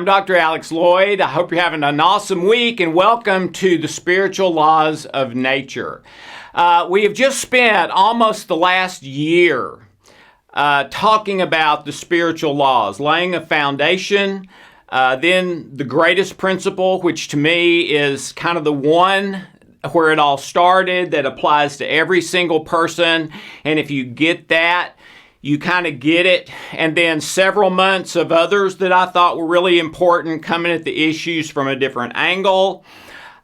I'm Dr. Alex Loyd. I hope you're having an awesome week and welcome to the Spiritual Laws of Nature. We have just spent almost the last year talking about the spiritual laws, laying a foundation, then the greatest principle, which to me is kind of the one where it all started that applies to every single person. And if you get that, you kind of get it. And then several months of others that I thought were really important, coming at the issues from a different angle.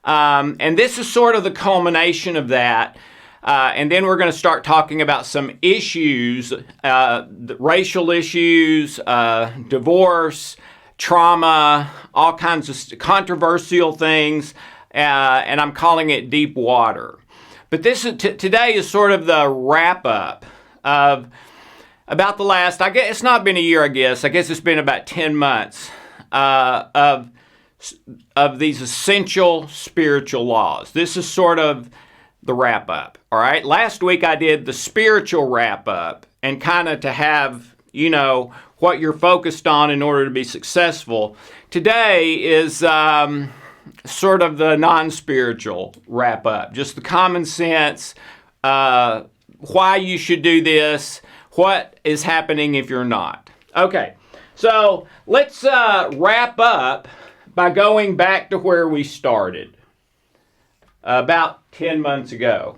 And this is sort of the culmination of that. And then we're going to start talking about some issues, racial issues, divorce, trauma, all kinds of controversial things. And I'm calling it deep water. But this is today is sort of the wrap up of about the last, I guess it's not been a year, I guess it's been about 10 months of these essential spiritual laws. This is sort of the wrap up, all right? Last week I did the spiritual wrap up and kind of to have, you know, what you're focused on in order to be successful. Today is sort of the non-spiritual wrap up, just the common sense, why you should do this, what is happening if you're not. Okay, so let's wrap up by going back to where we started about 10 months ago.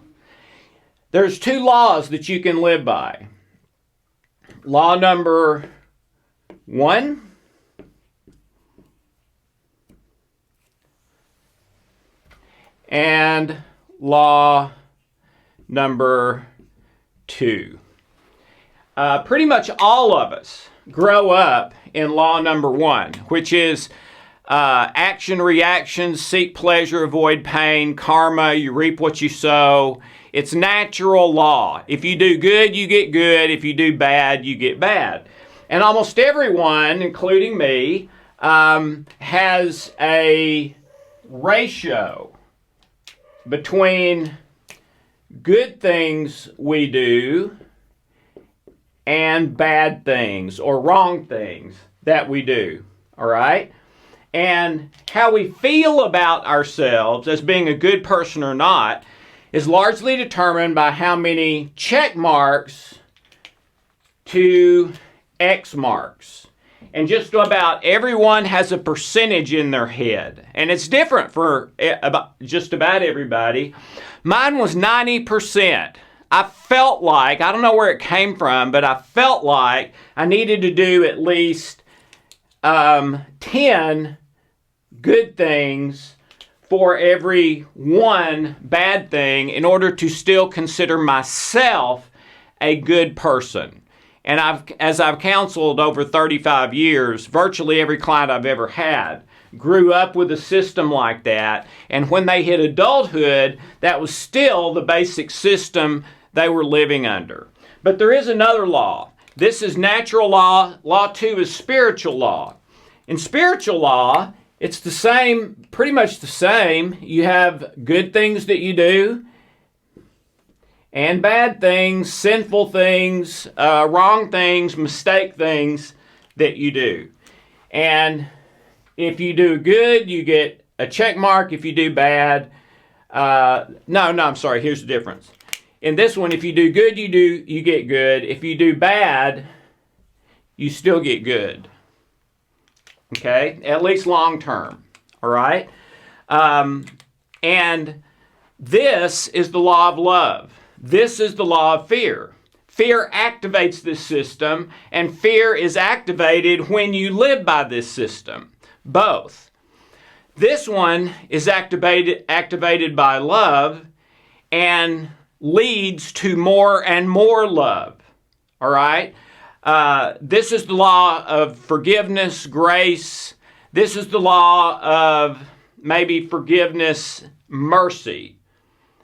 There's two laws that you can live by. Law number 1 and law number 2. Pretty much all of us grow up in law number 1, which is action, reaction, seek pleasure, avoid pain, karma, you reap what you sow. It's natural law. If you do good, you get good. If you do bad, you get bad. And almost everyone, including me, has a ratio between good things we do and bad things or wrong things that we do, all right? And how we feel about ourselves as being a good person or not is largely determined by how many check marks to X marks. And just about everyone has a percentage in their head. And it's different for just about everybody. Mine was 90%. I felt like, I don't know where it came from, but I felt like I needed to do at least 10 good things for every one bad thing in order to still consider myself a good person. And as I've counseled over 35 years, virtually every client I've ever had grew up with a system like that. And when they hit adulthood, that was still the basic system they were living under. But there is another law. This is natural law. Law 2 is spiritual law. In spiritual law, it's the same, pretty much the same. You have good things that you do and bad things, sinful things, wrong things, mistake things that you do. And if you do good, you get a check mark. If you do bad, I'm sorry, here's the difference. In this one, if you do good, you get good. If you do bad, you still get good. Okay? At least long term. All right? And this is the law of love. This is the law of fear. Fear activates this system, and fear is activated when you live by this system. Both. This one is activated by love and leads to more and more love. All right? This is the law of forgiveness, grace. This is the law of maybe forgiveness, mercy,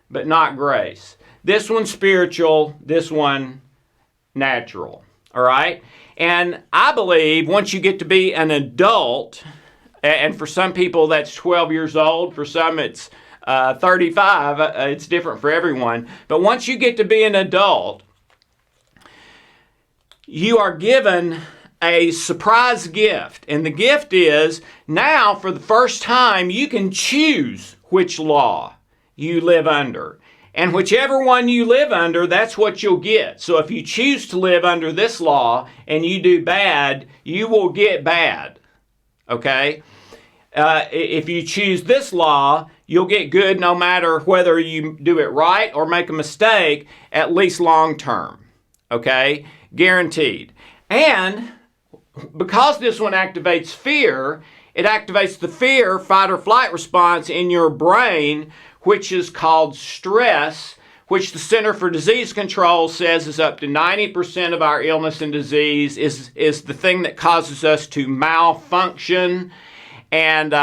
but not grace. This one's spiritual, this one natural. All right? And I believe once you get to be an adult, and for some people that's 12 years old, for some it's 35, it's different for everyone. But once you get to be an adult, you are given a surprise gift. And the gift is now, for the first time, you can choose which law you live under. And whichever one you live under, that's what you'll get. So if you choose to live under this law and you do bad, you will get bad. Okay? If you choose this law, you'll get good no matter whether you do it right or make a mistake, at least long term. Okay? Guaranteed. And because this one activates fear, it activates the fear, fight or flight response in your brain, which is called stress, which the Center for Disease Control says is up to 90% of our illness and disease, is the thing that causes us to malfunction, and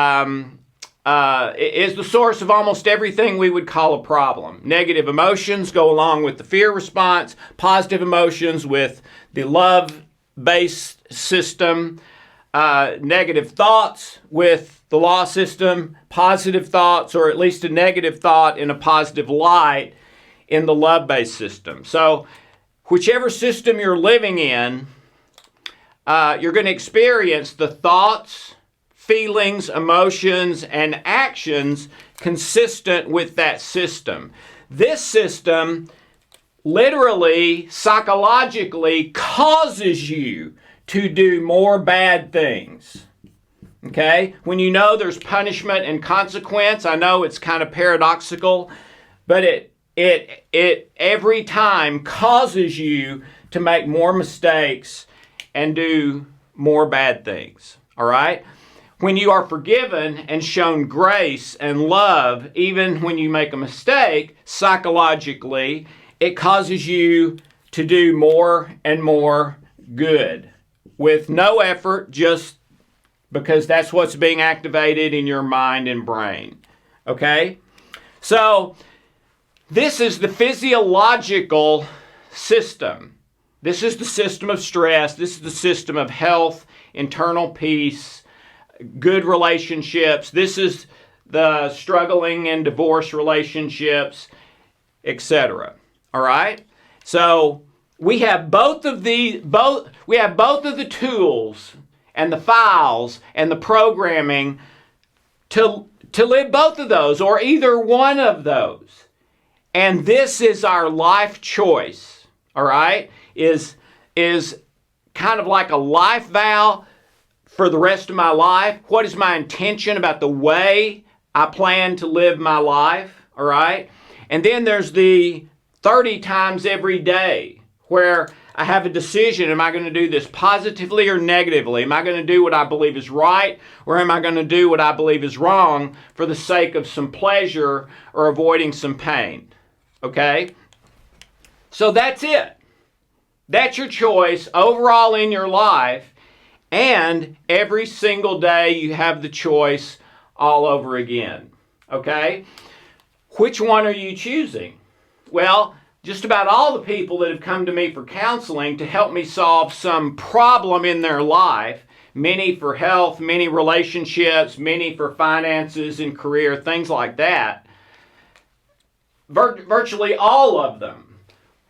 is the source of almost everything we would call a problem. Negative emotions go along with the fear response, positive emotions with the love-based system, negative thoughts with the law system, positive thoughts, or at least a negative thought in a positive light in the love-based system. So whichever system you're living in, you're going to experience the thoughts, feelings, emotions, and actions consistent with that system. This system literally, psychologically causes you to do more bad things. Okay? When you know there's punishment and consequence, I know it's kind of paradoxical, but it every time causes you to make more mistakes and do more bad things. All right? When you are forgiven and shown grace and love, even when you make a mistake, psychologically, it causes you to do more and more good with no effort, just because that's what's being activated in your mind and brain. Okay? So, this is the physiological system. This is the system of stress. This is the system of health, internal peace, good relationships. This is the struggling and divorce relationships, etc. All right? So, we have both of the tools and the files and the programming to live both of those, or either one of those. And this is our life choice, all right? Is kind of like a life vow for the rest of my life. What is my intention about the way I plan to live my life, all right? And then there's the 30 times every day, where I have a decision. Am I going to do this positively or negatively? Am I going to do what I believe is right, or am I going to do what I believe is wrong for the sake of some pleasure or avoiding some pain? Okay? So that's it. That's your choice overall in your life, and every single day you have the choice all over again. Okay? Which one are you choosing? Well, just about all the people that have come to me for counseling to help me solve some problem in their life, many for health, many relationships, many for finances and career, things like that, virtually all of them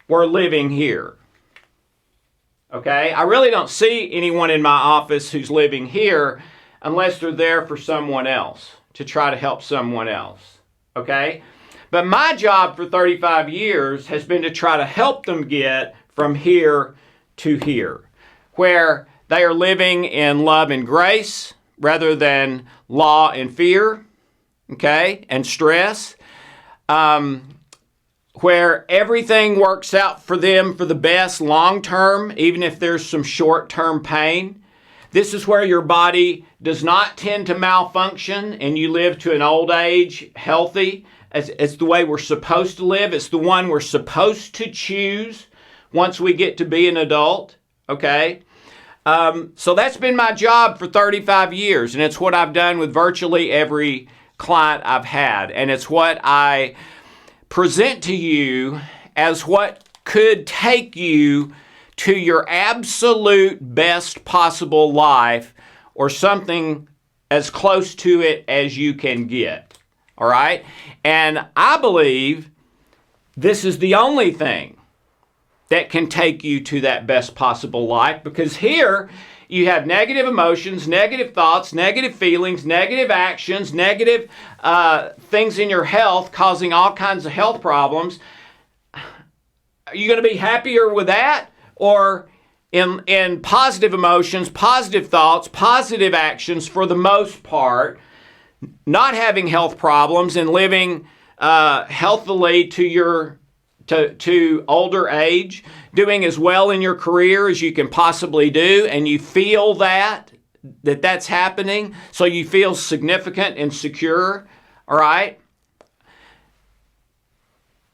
were living here. Okay? I really don't see anyone in my office who's living here unless they're there for someone else, to try to help someone else. Okay? But my job for 35 years has been to try to help them get from here to here, where they are living in love and grace rather than law and fear, okay, and stress, where everything works out for them for the best long term, even if there's some short term pain. This is where your body does not tend to malfunction and you live to an old age healthy. It's the way we're supposed to live. It's the one we're supposed to choose once we get to be an adult, okay? So that's been my job for 35 years, and it's what I've done with virtually every client I've had. And it's what I present to you as what could take you to your absolute best possible life, or something as close to it as you can get. All right? And I believe this is the only thing that can take you to that best possible life, because here You have negative emotions, negative thoughts, negative feelings, negative actions, negative things in your health causing all kinds of health problems. Are you going to be happier with that? Or in positive emotions, positive thoughts, positive actions for the most part, not having health problems and living healthily to older age, doing as well in your career as you can possibly do, and you feel that's happening, so you feel significant and secure, all right?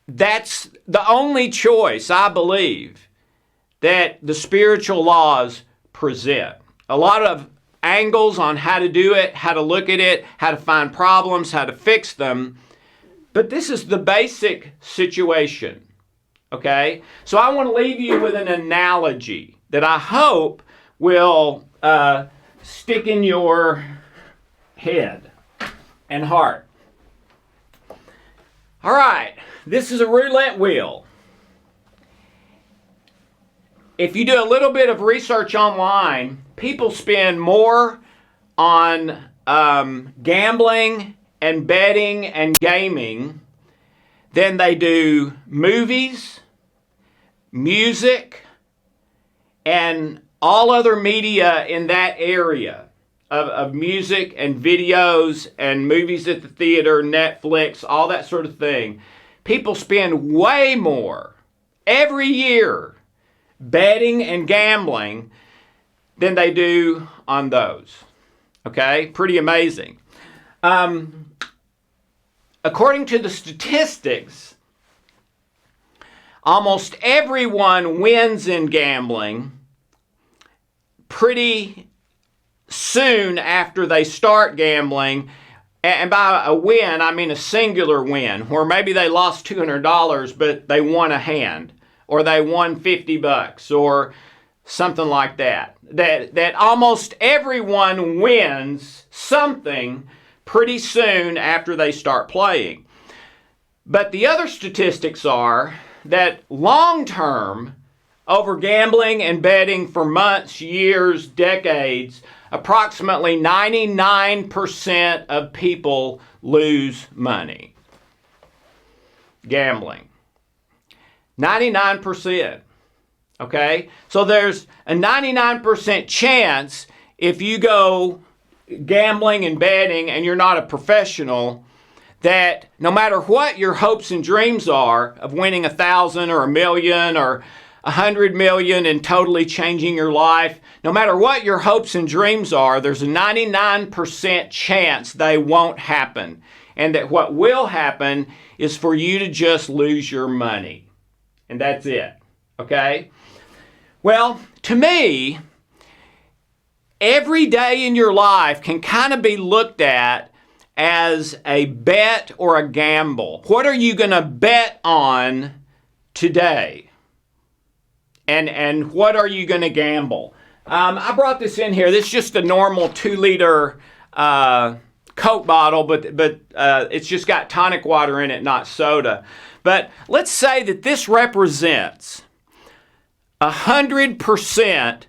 That's the only choice, I believe, that the spiritual laws present. A lot of angles on how to do it, how to look at it, how to find problems, how to fix them. But this is the basic situation, okay? So I want to leave you with an analogy that I hope will stick in your head and heart. All right, this is a roulette wheel. If you do a little bit of research online, people spend more on gambling and betting and gaming than they do movies, music, and all other media in that area of music and videos and movies at the theater, Netflix, all that sort of thing. People spend way more every year betting and gambling than they do on those. Okay? Pretty amazing. According to the statistics, almost everyone wins in gambling pretty soon after they start gambling. And by a win, I mean a singular win, where maybe they lost $200, but they won a hand, or they won $50, or something like that. That almost everyone wins something pretty soon after they start playing. But the other statistics are that long term, over gambling and betting for months, years, decades, approximately 99% of people lose money. Gambling. 99%. Okay? So there's a 99% chance if you go gambling and betting and you're not a professional, that no matter what your hopes and dreams are of winning 1,000 or 1,000,000 or 100 million and totally changing your life, no matter what your hopes and dreams are, there's a 99% chance they won't happen. And that what will happen is for you to just lose your money. And that's it. Okay? Well, to me, every day in your life can kind of be looked at as a bet or a gamble. What are you going to bet on today? And what are you going to gamble? I brought this in here. This is just a normal 2-liter Coke bottle, but it's just got tonic water in it, not soda. But let's say that this represents 100%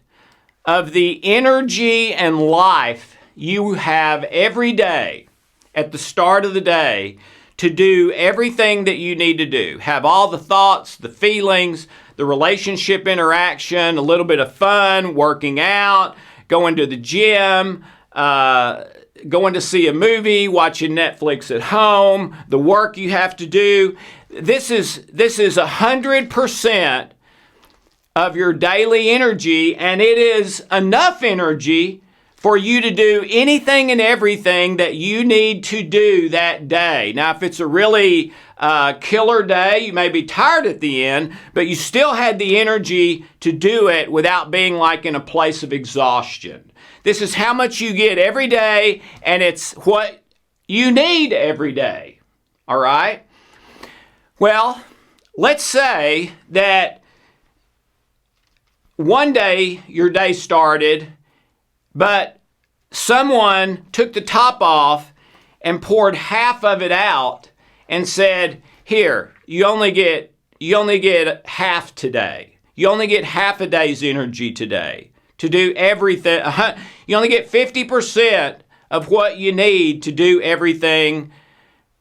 of the energy and life you have every day at the start of the day to do everything that you need to do. Have all the thoughts, the feelings, the relationship interaction, a little bit of fun, working out, going to the gym, going to see a movie, watching Netflix at home, the work you have to do. This is 100% of your daily energy, and it is enough energy for you to do anything and everything that you need to do that day. Now, if it's a really killer day, you may be tired at the end, but you still had the energy to do it without being like in a place of exhaustion. This is how much you get every day, and it's what you need every day. All right? Well, let's say that one day your day started, but someone took the top off and poured half of it out and said, "Here, you only get half today. You only get half a day's energy today to do everything. You only get 50% of what you need to do everything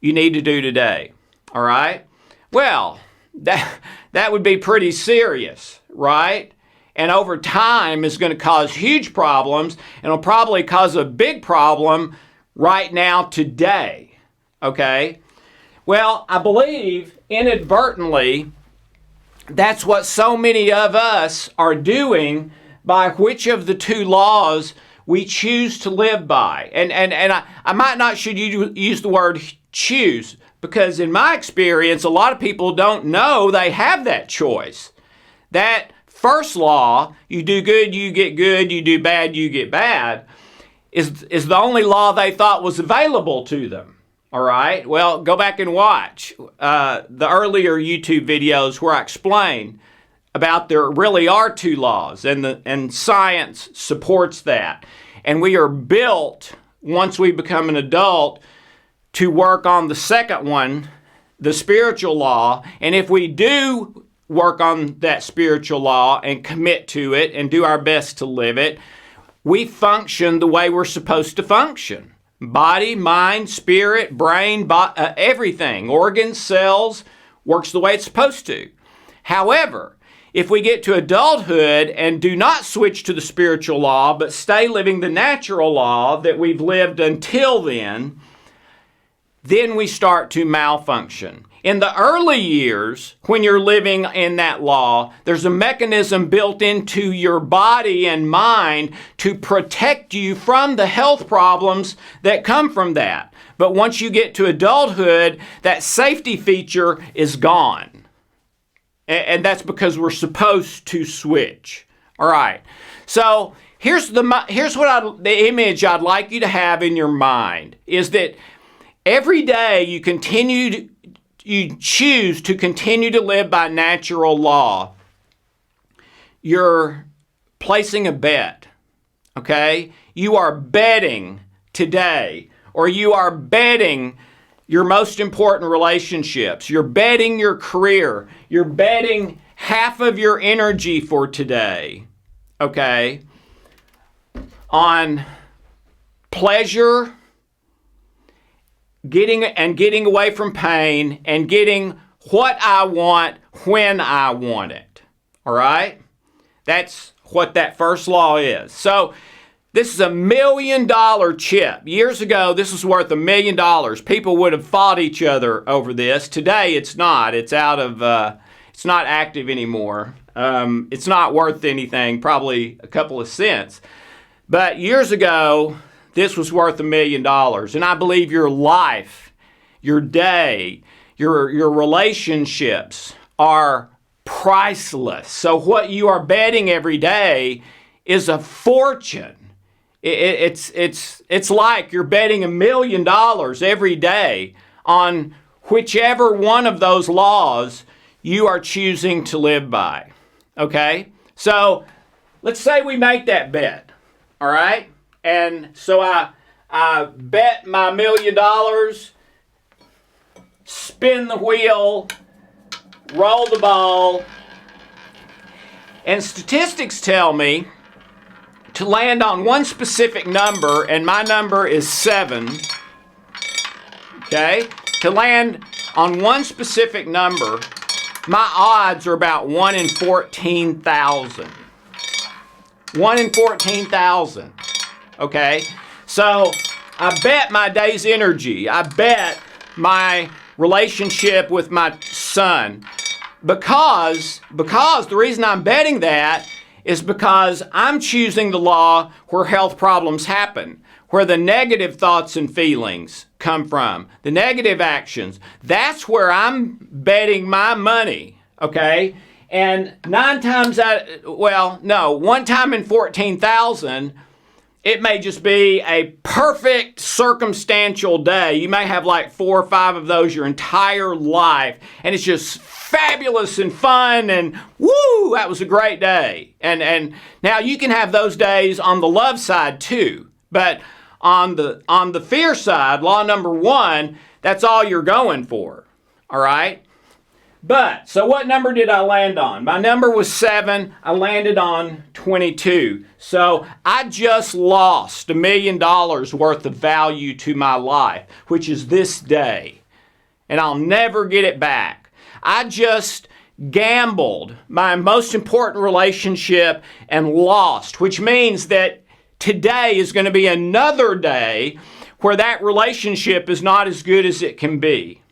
you need to do today. All right? Well, that would be pretty serious, right? And over time is going to cause huge problems, and it'll probably cause a big problem right now today. Okay? Well, I believe inadvertently that's what so many of us are doing by which of the two laws we choose to live by. And I might not should use the word choose, because in my experience, a lot of people don't know they have that choice. That first law, you do good, you get good, you do bad, you get bad, is the only law they thought was available to them. All right? Well, go back and watch the earlier YouTube videos where I explain about there really are two laws, and science supports that. And we are built, once we become an adult, to work on the second one, the spiritual law. And if we do work on that spiritual law and commit to it and do our best to live it, we function the way we're supposed to function. Body, mind, spirit, brain, everything, organs, cells, works the way it's supposed to. However, if we get to adulthood and do not switch to the spiritual law, but stay living the natural law that we've lived until then we start to malfunction. In the early years, when you're living in that law, there's a mechanism built into your body and mind to protect you from the health problems that come from that. But once you get to adulthood, that safety feature is gone. And that's because we're supposed to switch. All right. So here's what the image I'd like you to have in your mind is that every day you choose to continue to live by natural law. You're placing a bet. Okay? You are betting today, or you are betting your most important relationships. You're betting your career. You're betting half of your energy for today, okay, on pleasure, getting away from pain, and getting what I want when I want it. All right? That's what that first law is. So this is $1 million chip. Years ago, this was worth $1 million. People would have fought each other over this. Today, it's not. It's out of. It's not active anymore. It's not worth anything. Probably a couple of cents. But years ago, this was worth $1 million. And I believe your life, your day, your relationships are priceless. So what you are betting every day is a fortune. It's like you're betting $1 million every day on whichever one of those laws you are choosing to live by. Okay? So let's say we make that bet. All right? And so I bet my $1 million, spin the wheel, roll the ball, and statistics tell me to land on one specific number, and my number is 7, okay? To land on one specific number, my odds are about 1 in 14,000. 1 in 14,000, okay? So I bet my day's energy. I bet my relationship with my son. Because the reason I'm betting that is because I'm choosing the law where health problems happen, where the negative thoughts and feelings come from, the negative actions. That's where I'm betting my money, okay? And 1 time in 14,000, it may just be a perfect circumstantial day. You may have like 4 or 5 of those your entire life, and it's just fabulous and fun, and woo, that was a great day. And now you can have those days on the love side too, but on the fear side, law number 1, that's all you're going for. All right? But, so what number did I land on? My number was 7. I landed on 22. So I just lost $1 million worth of value to my life, which is this day. And I'll never get it back. I just gambled my most important relationship and lost, which means that today is going to be another day where that relationship is not as good as it can be.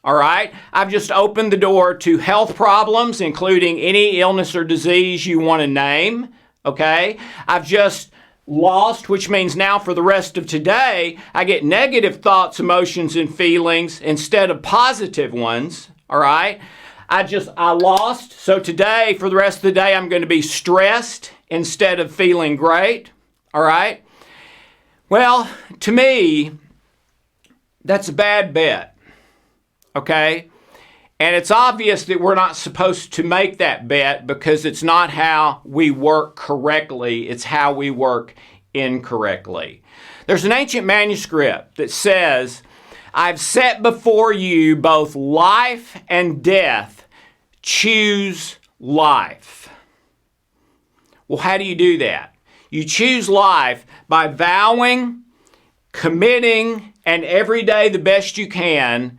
All right? I've just opened the door to health problems, including any illness or disease you want to name. Okay? I've just lost, which means now for the rest of today, I get negative thoughts, emotions, and feelings instead of positive ones. All right? I lost. So today, for the rest of the day, I'm going to be stressed instead of feeling great. All right? Well, to me, that's a bad bet. Okay? And it's obvious that we're not supposed to make that bet because it's not how we work correctly, it's how we work incorrectly. There's an ancient manuscript that says, I've set before you both life and death. Choose life. Well, how do you do that? You choose life by vowing, committing, and every day the best you can,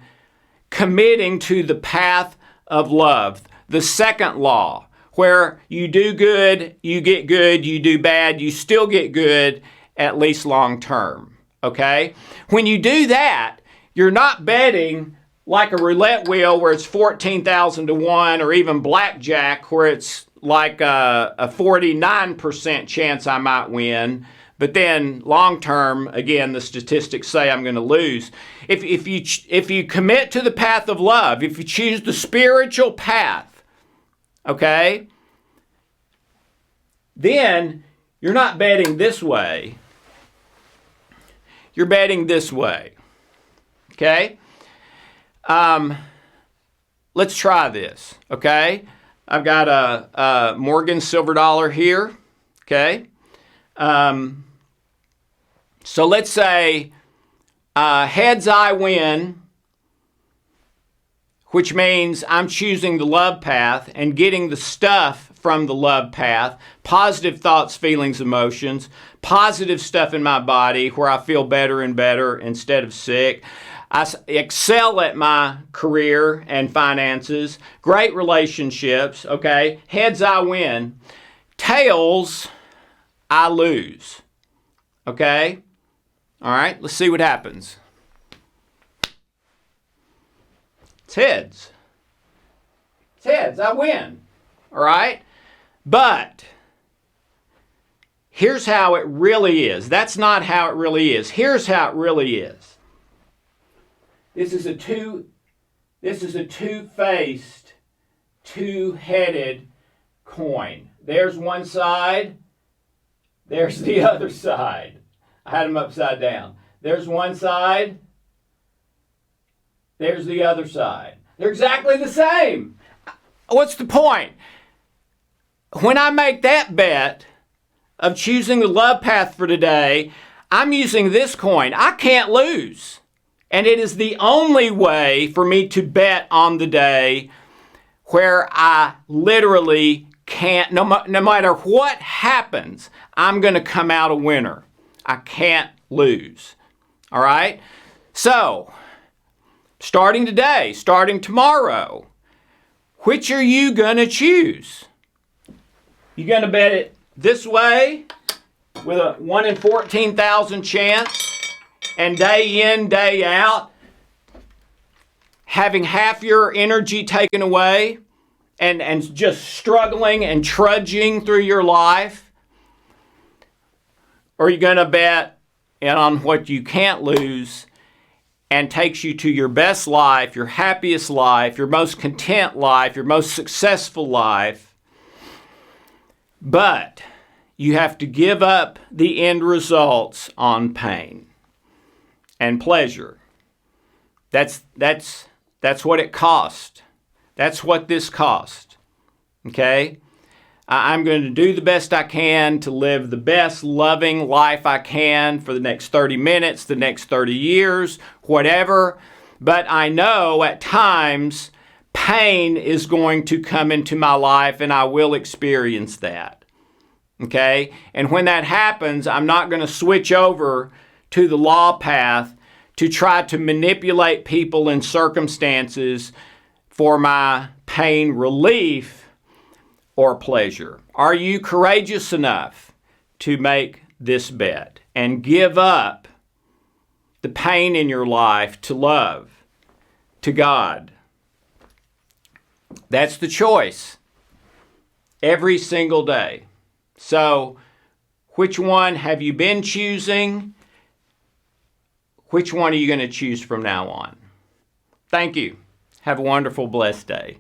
committing to the path of love. The second law, where you do good, you get good, you do bad, you still get good, at least long term. Okay? When you do that, you're not betting like a roulette wheel where it's 14,000 to 1, or even blackjack where it's like a 49% chance I might win. But then long term, again, the statistics say I'm going to lose. If you commit to the path of love, if you choose the spiritual path, okay, then you're not betting this way. You're betting this way. Okay? Let's try this. Okay? I've got a Morgan silver dollar here. Okay? So let's say heads I win, which means I'm choosing the love path and getting the stuff from the love path, positive thoughts, feelings, emotions, positive stuff in my body where I feel better and better instead of sick. I excel at my career and finances, great relationships, okay? Heads I win, tails I lose, okay? All right, let's see what happens. It's heads. It's heads, I win. All right? But here's how it really is. That's not how it really is. Here's how it really is. This is a two-faced, two-headed coin. There's one side, there's the other side. I had them upside down. There's one side. There's the other side. They're exactly the same. What's the point? When I make that bet of choosing the love path for today, I'm using this coin. I can't lose. And it is the only way for me to bet on the day where I literally can't, no matter what happens, I'm going to come out a winner. I can't lose. All right? So, starting today, starting tomorrow, which are you going to choose? You going to bet it this way with a 1 in 14,000 chance and day in, day out, having half your energy taken away and just struggling and trudging through your life? Or are you going to bet on what you can't lose and takes you to your best life, your happiest life, your most content life, your most successful life? But you have to give up the end results on pain and pleasure. That's what it cost. That's what this cost. Okay? I'm going to do the best I can to live the best loving life I can for the next 30 minutes, the next 30 years, whatever. But I know at times pain is going to come into my life and I will experience that. Okay? And when that happens, I'm not going to switch over to the law path to try to manipulate people and circumstances for my pain relief or pleasure. Are you courageous enough to make this bet and give up the pain in your life to love, to God? That's the choice every single day. So, which one have you been choosing? Which one are you going to choose from now on? Thank you. Have a wonderful, blessed day.